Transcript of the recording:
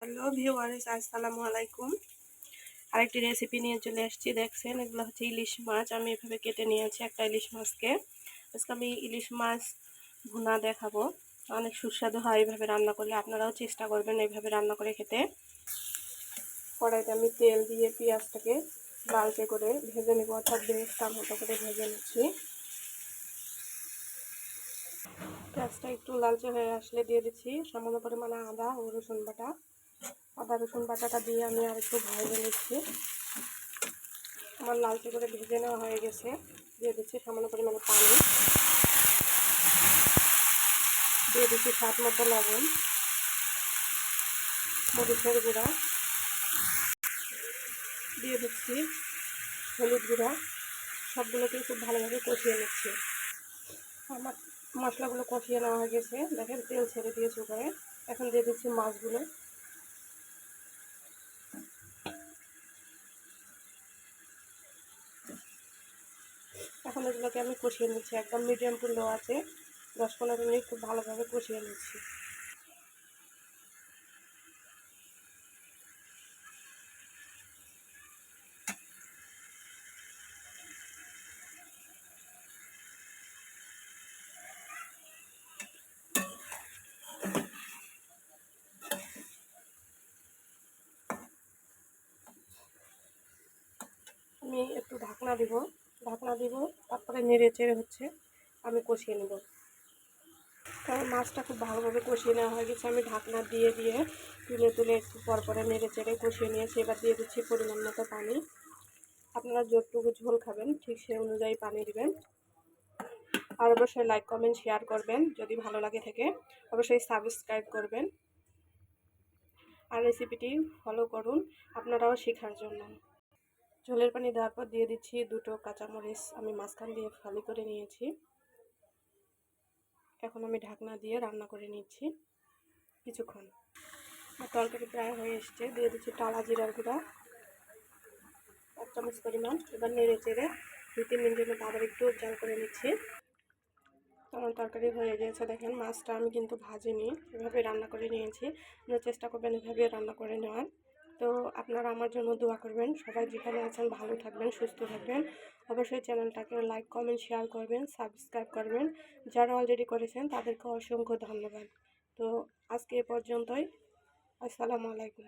Hello viewers, আসসালামু আলাইকুম। আরেকটি রেসিপি নিয়ে চলে আসছি। দেখছেন, এগুলো হচ্ছে ইলিশ মাছ। আমি এভাবে কেটে নিয়েছি একটা ইলিশ মাছকে। আজকে আমি ইলিশ মাছ ভুনা দেখাবো। অনেক সুস্বাদু হয় এইভাবে রান্না করলে। আপনারাও চেষ্টা করবেন এইভাবে রান্না করে খেতে। কড়াইতে আমি তেল দিয়ে পেঁয়াজটাকে লালচে করে ভেজে নেব, অর্থাৎ বেরেস্তার মতো করে ভেজে নিচ্ছি। পেঁয়াজটা একটু লালচে হয়ে আসলে দিয়ে দিচ্ছি সামান্য পরিমাণে আদা ও রসুন বাটা। আদা রসুন বাটাটা দিয়ে আমি আর একটু ভেজে নিচ্ছি। আমার লালচে করে ভেজে নেওয়া হয়ে গেছে। দিয়ে দিচ্ছি সামান্য পরিমাণে পানি, দিয়ে দিচ্ছি স্বাদ মতো লবণ, মরিচের গুঁড়া, দিয়ে দিচ্ছি হলুদ গুঁড়া। সবগুলোকে খুব ভালোভাবে কষিয়ে নিচ্ছি। আমার মশলাগুলো কষিয়ে নেওয়া হয়ে গেছে। দেখেন তেল ছেড়ে দিয়েছে উপরে। এখন দিয়ে দিচ্ছি মাছগুলো। এখন এগুলোকে আমি কষিয়ে নিচ্ছি, একদম মিডিয়াম টু লো আছে। 10-15 মিনিট খুব ভালোভাবে কষিয়ে নিচ্ছি। আমি একটু ঢাকনা দিব, তারপরে নেড়ে চেড়ে আমি কষিয়ে নেব। কারণ মাছটা খুব ভালোভাবে কষিয়ে নেওয়া হয়ে গেছে। আমি ঢাকনা দিয়ে তুলে তুলে একটু পরপরে নেড়ে চেড়ে কষিয়ে নিয়েছি। এবার দিয়ে দিচ্ছি পরিমাণ মতো পানি। আপনারা যতটুকু ঝোল খাবেন ঠিক সেই অনুযায়ী পানি দিবেন। আর অবশ্যই লাইক কমেন্ট শেয়ার করবেন। যদি ভালো লাগে থাকে অবশ্যই সাবস্ক্রাইব করবেন। আর রেসিপিটি ফলো করুন আপনারাও শেখার জন্য। ঝোলের পানি দেওয়ার পর দিয়ে দিচ্ছি 2টো কাঁচামরিচ আমি মাঝখান দিয়ে ফালি করে নিয়েছি। এখন আমি ঢাকনা দিয়ে রান্না করে নিচ্ছি কিছুক্ষণ। আর তরকারি প্রায় হয়ে এসছে। দিয়ে দিচ্ছি টালা জিরার গুঁড়া 1 চামচ পরিমাণ। এবার নেড়ে চেড়ে 2-3 মিনিটের মতো আবার একটু জাল করে নিচ্ছি। আমার তরকারি হয়ে গেছে। দেখেন মাছটা আমি কিন্তু ভাজিনি, এভাবে রান্না করে নিয়েছি। চেষ্টা করবেন এভাবে রান্না করে নেওয়ার। তো আপনারা আমার জন্য দোয়া করবেন। সবাই যেখানে আছেন ভালো থাকবেন, সুস্থ থাকবেন। অবশ্যই চ্যানেলটাকে লাইক কমেন্ট শেয়ার করবেন, সাবস্ক্রাইব করবেন। যারা অলরেডি করেছেন তাদেরকে অসংখ্য ধন্যবাদ। তো আজকে এ পর্যন্তই। আসসালামু আলাইকুম।